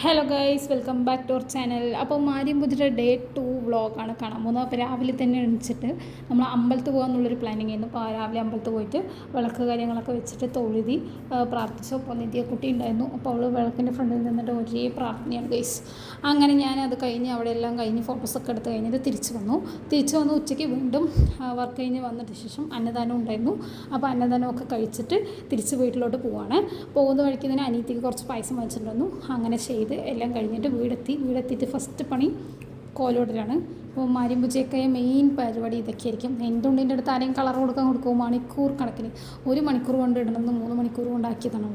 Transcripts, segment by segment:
Hello guys, welcome back to our channel. അപ്പോൾ മാരിയമ്പൂജിയുടെ day 2 വ്ളോഗാണ് കാണാൻ പോകുന്നത്. അപ്പോൾ രാവിലെ തന്നെ എണിച്ചിട്ട് നമ്മൾ അമ്പലത്തിൽ പോകാമെന്നുള്ളൊരു പ്ലാനിങ് ആയിരുന്നു. അപ്പോൾ രാവിലെ അമ്പലത്തിൽ പോയിട്ട് വിളക്ക് കാര്യങ്ങളൊക്കെ വെച്ചിട്ട് തൊഴുതി പ്രാർത്ഥിച്ചു. അപ്പോൾ നിത്യ കുട്ടി ഉണ്ടായിരുന്നു. അപ്പോൾ അവൾ വിളക്കിൻ്റെ ഫ്രണ്ടിൽ നിന്നിട്ട് ഒരേ പ്രാർത്ഥനയാണ് ഗൈസ്. അങ്ങനെ ഞാൻ അത് കഴിഞ്ഞ് അവിടെ എല്ലാം കഴിഞ്ഞ് ഫോട്ടോസൊക്കെ എടുത്ത് കഴിഞ്ഞിട്ട് തിരിച്ച് വന്നു. ഉച്ചയ്ക്ക് വീണ്ടും വർക്ക് കഴിഞ്ഞ് വന്നിട്ട് ശേഷം അന്നദാനം ഉണ്ടായിരുന്നു. അപ്പോൾ അന്നദാനമൊക്കെ കഴിച്ചിട്ട് തിരിച്ച് വീട്ടിലോട്ട് പോകുന്ന വഴിക്ക് തന്നെ അനിയത്തിക്ക് കുറച്ച് പായസം വാങ്ങിച്ചിട്ടുണ്ടായിരുന്നു. അങ്ങനെ ചെയ്ത് എല്ലാം കഴിഞ്ഞിട്ട് വീടെത്തിയിട്ട് ഫസ്റ്റ് പണി കോലോടലാണ്. അപ്പോൾ മാരിയമ്പൂജയൊക്കെ മെയിൻ പരിപാടി ഇതൊക്കെയായിരിക്കും. എൻ്റെ ഉണ്ണിൻ്റെ അടുത്ത് ആരെയും കളർ കൊടുക്കുമോ മണിക്കൂർ കണക്കിന് 1 മണിക്കൂർ കൊണ്ട് ഇടണമെന്ന് 3 മണിക്കൂർ കൊണ്ടാക്കിയതാണ്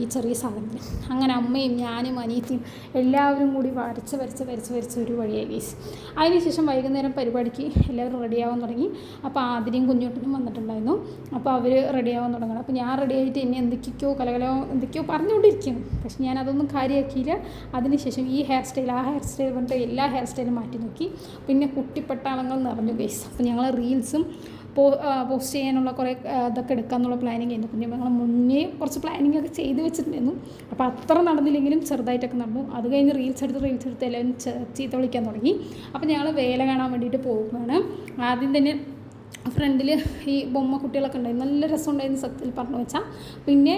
ഈ ചെറിയ സാധനത്തിൽ. അങ്ങനെ അമ്മയും ഞാനും അനിയത്തിയും എല്ലാവരും കൂടി വരച്ച് ഒരു വഴിയായി ഗൈസ്. അതിനുശേഷം വൈകുന്നേരം പരിപാടിക്ക് എല്ലാവരും റെഡിയാവാൻ തുടങ്ങി. അപ്പോൾ ആതിരയും കുഞ്ഞോട്ടനും വന്നിട്ടുണ്ടായിരുന്നു. അപ്പോൾ അവർ റെഡിയാവാൻ തുടങ്ങണം. അപ്പോൾ ഞാൻ റെഡിയായിട്ട് എന്നെ എന്തൊക്കെയോ പറഞ്ഞുകൊണ്ടിരിക്കുന്നു. പക്ഷെ ഞാനതൊന്നും കാര്യമാക്കിയില്ല. അതിനുശേഷം ഈ ഹെയർ സ്റ്റൈൽ ആ ഹെയർ സ്റ്റൈൽ പറഞ്ഞിട്ട് എല്ലാ ഹെയർ സ്റ്റൈലും മാറ്റി നോക്കി. പിന്നെ കുട്ടിപ്പട്ടാളങ്ങൾ നിറഞ്ഞു ഗൈസ്. അപ്പോൾ ഞങ്ങൾ റീൽസും പോസ്റ്റ് ചെയ്യാനുള്ള കുറേ ഇതൊക്കെ എടുക്കാമെന്നുള്ള പ്ലാനിങ് ആയിരുന്നു. പിന്നെ ഞങ്ങൾ മുന്നേ കുറച്ച് പ്ലാനിങ് ഒക്കെ ചെയ്ത് വെച്ചിട്ടുണ്ടായിരുന്നു. അപ്പോൾ അത്ര നടന്നില്ലെങ്കിലും ചെറുതായിട്ടൊക്കെ നടന്നു. അത് കഴിഞ്ഞ് റീൽസ് എടുത്ത് എല്ലാവരും ചീത്ത വിളിക്കാൻ തുടങ്ങി. അപ്പോൾ ഞങ്ങൾ വേല കാണാൻ വേണ്ടിയിട്ട് പോകുകയാണ്. ആദ്യം തന്നെ ഫ്രണ്ടിൽ ഈ ബൊമ്മ കുട്ടികളൊക്കെ ഉണ്ടായിരുന്നു. നല്ല രസമുണ്ടായിരുന്നു സത്യത്തിൽ പറഞ്ഞു വെച്ചാൽ. പിന്നെ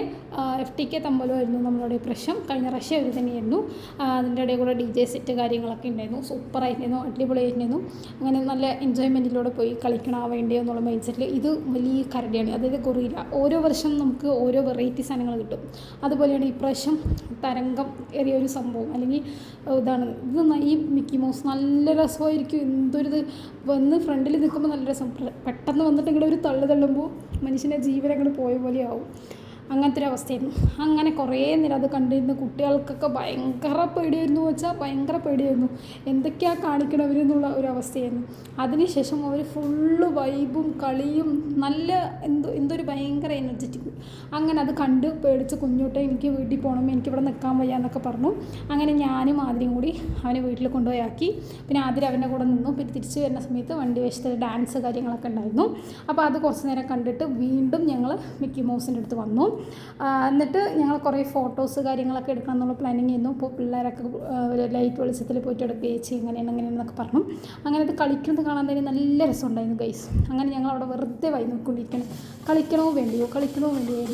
FTK തമ്പലമായിരുന്നു നമ്മളുടെ പ്രശ്നം. കഴിഞ്ഞ പ്രാവശ്യം അവർ തന്നെയായിരുന്നു. അതിൻ്റെ ഇടയിൽ കൂടെ DJ സെറ്റ് കാര്യങ്ങളൊക്കെ ഉണ്ടായിരുന്നു. സൂപ്പറായിരുന്നു, അടിപൊളിയായിരുന്നു. അങ്ങനെ നല്ല എൻജോയ്മെൻറ്റിലൂടെ പോയി കളിക്കണോ വേണ്ടിയോ എന്നുള്ള മൈൻഡ് സെറ്റിൽ. ഇത് വലിയ കരടിയാണ്, അതായത് ഗൊറില്ല. ഓരോ വർഷം നമുക്ക് ഓരോ വെറൈറ്റി സാധനങ്ങൾ കിട്ടും. അതുപോലെയാണ് ഇപ്രാവശ്യം തരംഗം ഏറിയൊരു സംഭവം, അല്ലെങ്കിൽ ഇത് ഈ മിക്കി മൗസ് നല്ല രസമായിരിക്കും. എന്തൊരിത് വന്ന് ഫ്രണ്ടിൽ നിൽക്കുമ്പോൾ നല്ല രസം. പെട്ടെന്ന് വന്നിട്ട് ഇങ്ങനെ ഒരു തള്ളുമ്പോൾ മനുഷ്യൻ്റെ ജീവൻ അങ്ങോട്ട് പോയ പോലെ ആവും. അങ്ങനത്തെ ഒരു അവസ്ഥയായിരുന്നു. അങ്ങനെ കുറേ നേരം അത് കണ്ടിരുന്ന കുട്ടികൾക്കൊക്കെ ഭയങ്കര പേടിയായിരുന്നു. എന്തൊക്കെയാണ് കാണിക്കണവരെന്നുള്ള ഒരു അവസ്ഥയായിരുന്നു. അതിനുശേഷം അവർ ഫുള്ള് വൈബും കളിയും നല്ല എന്തൊരു ഭയങ്കര എനർജറ്റിക്. അങ്ങനെ അത് കണ്ട് പേടിച്ച് കുഞ്ഞോട്ടെ എനിക്ക് വീട്ടിൽ പോകണം, എനിക്കിവിടെ നിൽക്കാൻ വയ്യ എന്നൊക്കെ പറഞ്ഞു. അങ്ങനെ ഞാനും ആതിരയും കൂടി അവനെ വീട്ടിൽ കൊണ്ടുപോയി ആക്കി. പിന്നെ ആതിര അവൻ്റെ കൂടെ നിന്നു. പിന്നെ തിരിച്ച് വരുന്ന സമയത്ത് വണ്ടി വശത്ത് ഡാൻസ് കാര്യങ്ങളൊക്കെ ഉണ്ടായിരുന്നു. അപ്പോൾ അത് കുറച്ച് നേരം കണ്ടിട്ട് വീണ്ടും ഞങ്ങൾ മിക്കി മൗസിൻ്റെ അടുത്ത് വന്നു. എന്നിട്ട് ഞങ്ങൾ കുറേ ഫോട്ടോസ് കാര്യങ്ങളൊക്കെ എടുക്കണം എന്നുള്ള പ്ലാനിങ് ചെയ്യുന്നു. ഇപ്പോൾ പിള്ളേരൊക്കെ ലൈറ്റ് വെളിച്ചത്തിൽ പോയിട്ട് എടുക്കുകയും ചെയ്യും, അങ്ങനെയെന്നൊക്കെ പറഞ്ഞു. അങ്ങനെ അത് കളിക്കുന്നത് കാണാൻ തന്നെ നല്ല രസമുണ്ടായിരുന്നു ഗൈസ്. അങ്ങനെ ഞങ്ങൾ അവിടെ വെറുതെ നോക്കിക്കൊണ്ടിരിക്കണം. കളിക്കണോ വേണ്ടിയോ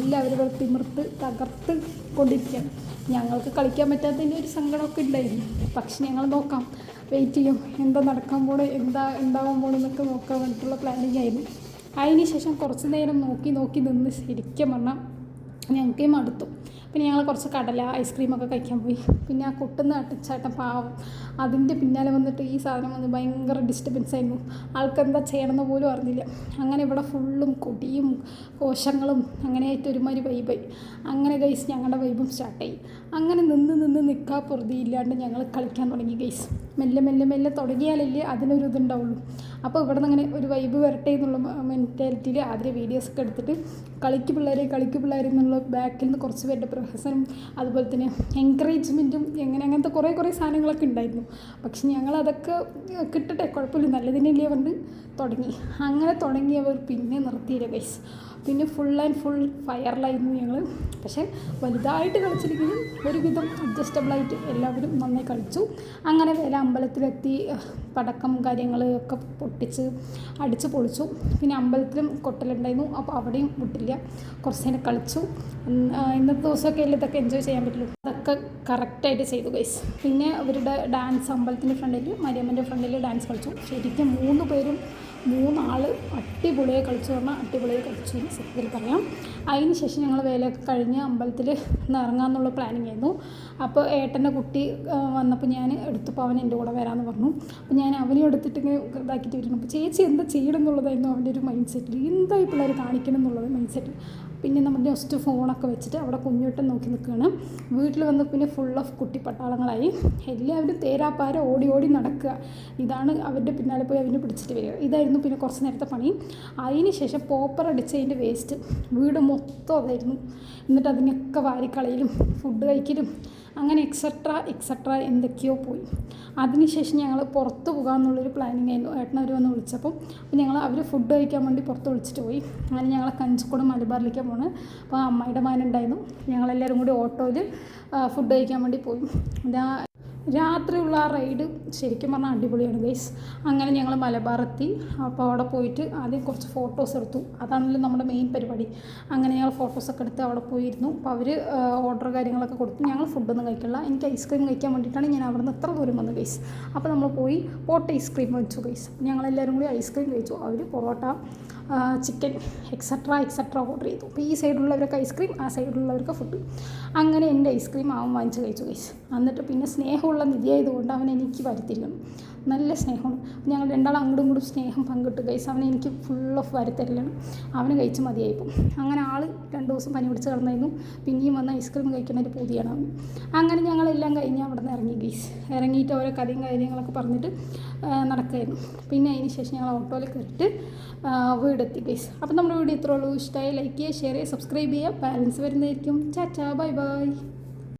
എല്ലാവരും തിമിർത്ത് തകർത്ത് കൊണ്ടിരിക്കുകയാണ്. ഞങ്ങൾക്ക് കളിക്കാൻ പറ്റാത്തതിൻ്റെ ഒരു സങ്കടമൊക്കെ ഉണ്ടായിരുന്നു. പക്ഷെ ഞങ്ങൾ നോക്കാം, വെയിറ്റ് ചെയ്യും, എന്താ നടക്കാൻ പോണേ, എന്താ ഉണ്ടാവാൻ പോണെന്നൊക്കെ നോക്കാൻ വേണ്ടിയിട്ടുള്ള പ്ലാനിങ് ആയിരുന്നു. അതിന് ശേഷം കുറച്ച് നേരം നോക്കി നിന്ന് ശരിക്കും പറഞ്ഞാൽ ഞങ്ങൾക്ക് മടുത്തു. പിന്നെ ഞങ്ങൾ കുറച്ച് കടല ഐസ്ക്രീമൊക്കെ കഴിക്കാൻ പോയി. പിന്നെ ആ കുട്ടുന്ന അട്ടിച്ചേട്ടൻ പാവം അതിൻ്റെ പിന്നാലെ വന്നിട്ട് ഈ സാധനം വന്ന് ഭയങ്കര ഡിസ്റ്റർബൻസ് ആയിരുന്നു. ആൾക്കെന്താ ചെയ്യണമെന്ന് പോലും അറിഞ്ഞില്ല. അങ്ങനെ ഇവിടെ ഫുള്ളും കൊടിയും കോശങ്ങളും അങ്ങനെയായിട്ട് ഒരുമാതിരി വൈബായി. അങ്ങനെ ഗൈസ് ഞങ്ങളുടെ വൈബും സ്റ്റാർട്ടായി. അങ്ങനെ നിന്ന് നിൽക്കാൻ പൊറുതിയില്ലാണ്ട് ഞങ്ങൾ കളിക്കാൻ തുടങ്ങി ഗൈസ്. മെല്ലെ തുടങ്ങിയാലല്ലേ അതിനൊരു ഇതുണ്ടാവുള്ളൂ. അപ്പോൾ ഇവിടെ നിന്ന് അങ്ങനെ ഒരു വൈബ് വരട്ടെ എന്നുള്ള മെൻറ്റാലിറ്റിയിൽ ആദ്യം വീഡിയോസൊക്കെ എടുത്തിട്ട് കളിക്ക് പിള്ളേർ എന്നുള്ള ബാക്കിൽ നിന്ന് കുറച്ച് പേരുടെ പ്രഹസനം, അതുപോലെ തന്നെ എൻകറേജ്മെൻറ്റും അങ്ങനത്തെ കുറേ സാധനങ്ങളൊക്കെ ഉണ്ടായിരുന്നു. പക്ഷെ ഞങ്ങളതൊക്കെ കിട്ടട്ടെ, കുഴപ്പമില്ല, നല്ലതിനല്ലേ കൊണ്ട് തുടങ്ങി. അങ്ങനെ തുടങ്ങിയവർ പിന്നെ നിർത്തിയില്ല ഗൈസ്. പിന്നെ ഫുൾ ഫയറിലായിരുന്നു ഞങ്ങൾ. പക്ഷേ വലുതായിട്ട് കളിച്ചിരിക്കുന്നു, ഒരുവിധം അഡ്ജസ്റ്റബിളായിട്ട് എല്ലാവരും നന്നായി കളിച്ചു. അങ്ങനെ വേല അമ്പലത്തിലെത്തി പടക്കം കാര്യങ്ങൾ ഒക്കെ പൊട്ടിച്ച് അടിച്ച് പൊളിച്ചു. പിന്നെ അമ്പലത്തിലും കൊട്ടലുണ്ടായിരുന്നു. അപ്പോൾ അവിടെയും വിട്ടില്ല, കുറച്ച് നേരം കളിച്ചു. ഇന്നത്തെ ദിവസമൊക്കെ അല്ലേ ഇതൊക്കെ എൻജോയ് ചെയ്യാൻ പറ്റുള്ളൂ. അതൊക്കെ കറക്റ്റായിട്ട് ചെയ്തു ഗൈസ്. പിന്നെ അവരുടെ ഡാൻസ് അമ്പലത്തിൻ്റെ ഫ്രണ്ടിൽ മരിയമ്മൻ്റെ ഫ്രണ്ടിൽ ഡാൻസ് കളിച്ചു. ശരിക്കും 3 ആൾ അടിപൊളിയായി കളിച്ചു എന്ന് സത്യത്തിൽ പറയാം. അതിന് ശേഷം ഞങ്ങൾ വേലയൊക്കെ കഴിഞ്ഞ് അമ്പലത്തിൽ ഇറങ്ങാമെന്നുള്ള പ്ലാനിങ് ആയിരുന്നു. അപ്പോൾ ഏട്ടൻ്റെ കുട്ടി വന്നപ്പോൾ ഞാൻ എടുത്തപ്പോൾ അവൻ എൻ്റെ കൂടെ വരാമെന്ന് പറഞ്ഞു. അപ്പോൾ ഞാൻ അവനെ എടുത്തിട്ട് ഇങ്ങനെ ഇതാക്കിയിട്ട് വരുന്നു. അപ്പോൾ ചേച്ചി എന്താ ചെയ്യണം എന്നുള്ളതായിരുന്നു അവൻ്റെ ഒരു മൈൻഡ് സെറ്റിൽ. എന്തായി പിള്ളേർ കാണിക്കണം എന്നുള്ളത് മൈൻഡ് സെറ്റിൽ. പിന്നെ നമ്മൾ ജസ്റ്റ് ഫോണൊക്കെ വെച്ചിട്ട് അവിടെ കുഞ്ഞോട്ടം നോക്കി നിൽക്കുകയാണ്. വീട്ടിൽ വന്ന് പിന്നെ ഫുൾ ഓഫ് കുട്ടിപ്പട്ടാളങ്ങളായി. എല്ലാവരും തേരാപ്പാര ഓടി നടക്കുക. ഇതാണ് അവരുടെ പിന്നാലെ പോയി അവനെ പിടിച്ചിട്ട് വരിക. ഇതായിരുന്നു പിന്നെ കുറച്ച് നേരത്തെ പണി. അതിന് ശേഷം പോപ്പർ അടിച്ചതിൻ്റെ വേസ്റ്റ് വീട് മൊത്തം അതായിരുന്നു. എന്നിട്ട് അതിനൊക്കെ വാരിക്കളയിലും ഫുഡ് കഴിക്കലും അങ്ങനെ എക്സെട്ര എന്തൊക്കെയോ പോയി. അതിനുശേഷം ഞങ്ങൾ പുറത്ത് പോകാമെന്നുള്ളൊരു പ്ലാനിങ് ആയിരുന്നു. ഏട്ടനവർ വന്ന് വിളിച്ചപ്പം അപ്പോൾ അവർ ഫുഡ് കഴിക്കാൻ വേണ്ടി പുറത്ത് വിളിച്ചിട്ട് പോയി. അങ്ങനെ ഞങ്ങൾ കഞ്ചിക്കോട് മലബാറിലേക്കാണ് പോകുന്നത്. അപ്പോൾ അമ്മായിയുടെ മകനുണ്ടായിരുന്നു. ഞങ്ങളെല്ലാവരും കൂടി ഓട്ടോയിൽ ഫുഡ് കഴിക്കാൻ വേണ്ടി പോയി. രാത്രിയുള്ള ആ റൈഡ് ശരിക്കും പറഞ്ഞാൽ അടിപൊളിയാണ് ഗൈസ്. അങ്ങനെ ഞങ്ങൾ മലബാറെത്തി. അപ്പോൾ അവിടെ പോയിട്ട് ആദ്യം കുറച്ച് ഫോട്ടോസ് എടുത്തു. അതാണല്ലോ നമ്മുടെ മെയിൻ പരിപാടി. അങ്ങനെ ഞങ്ങൾ ഫോട്ടോസൊക്കെ എടുത്ത് അവിടെ പോയിരുന്നു. അപ്പോൾ അവർ ഓർഡർ കാര്യങ്ങളൊക്കെ കൊടുത്തു. ഞങ്ങൾ ഫുഡൊന്നും കഴിക്കില്ല. എനിക്ക് ഐസ്ക്രീം കഴിക്കാൻ വേണ്ടിയിട്ടാണ് ഞാൻ അവിടെ നിന്ന് ഇത്ര ദൂരം വന്നത് ഗൈസ്. അപ്പോൾ നമ്മൾ പോയി പോട്ട് ഐസ്ക്രീം കഴിച്ചു ഗൈസ്. ഞങ്ങളെല്ലാവരും കൂടി ഐസ്ക്രീം കഴിച്ചു. അവർ പൊറോട്ട, ചിക്കൻ എക്സെട്ര ഓർഡർ ചെയ്തു. അപ്പോൾ ഈ സൈഡിലുള്ളവർക്ക് ഐസ്ക്രീം, ആ സൈഡിലുള്ളവർക്ക് ഫുഡ്. അങ്ങനെ എൻ്റെ ഐസ്ക്രീം അവൻ വാങ്ങിച്ച് കഴിച്ചു ഗൈസ്. എന്നിട്ട് പിന്നെ സ്നേഹമുള്ള നിധിയായതുകൊണ്ട് അവൻ എനിക്ക് വരുത്തിരിക്കണം. നല്ല സ്നേഹമാണ്. ഞങ്ങൾ രണ്ടാളും അങ്ങോട്ടും ഇങ്ങോട്ടും സ്നേഹം പങ്കിട്ട് ഗൈസ്. അവനെ എനിക്ക് ഫുൾ ഓഫ് വരുത്തരലാണ്. അവന് കഴിച്ച് മതിയായിപ്പോൾ. അങ്ങനെ ആൾ 2 ദിവസം പനി പിടിച്ച് കിടന്നായിരുന്നു. പിന്നെയും വന്ന് ഐസ്ക്രീം കഴിക്കുന്ന ഒരു പൂതിയാണ് അവൻ. അങ്ങനെ ഞങ്ങളെല്ലാം കഴിഞ്ഞ് അവിടെ നിന്ന് ഇറങ്ങി ഗൈസ്. ഇറങ്ങിയിട്ട് ഓരോ കഥയും കാര്യങ്ങളൊക്കെ പറഞ്ഞിട്ട് നടക്കുമായിരുന്നു. പിന്നെ അതിന് ശേഷം ഞങ്ങൾ ഓട്ടോയിൽ കയറിയിട്ട് വീടെത്തി ഗൈസ്. അപ്പോൾ നമ്മുടെ വീഡിയോ ഇത്രേ ഉള്ളൂ. ഇഷ്ടമായി ലൈക്ക് ചെയ്യുക, ഷെയർ ചെയ്യുക, സബ്സ്ക്രൈബ് ചെയ്യുക. ബാലൻസ് വരുന്നതായിരിക്കും. ചാച്ചാ, ബൈ ബൈ.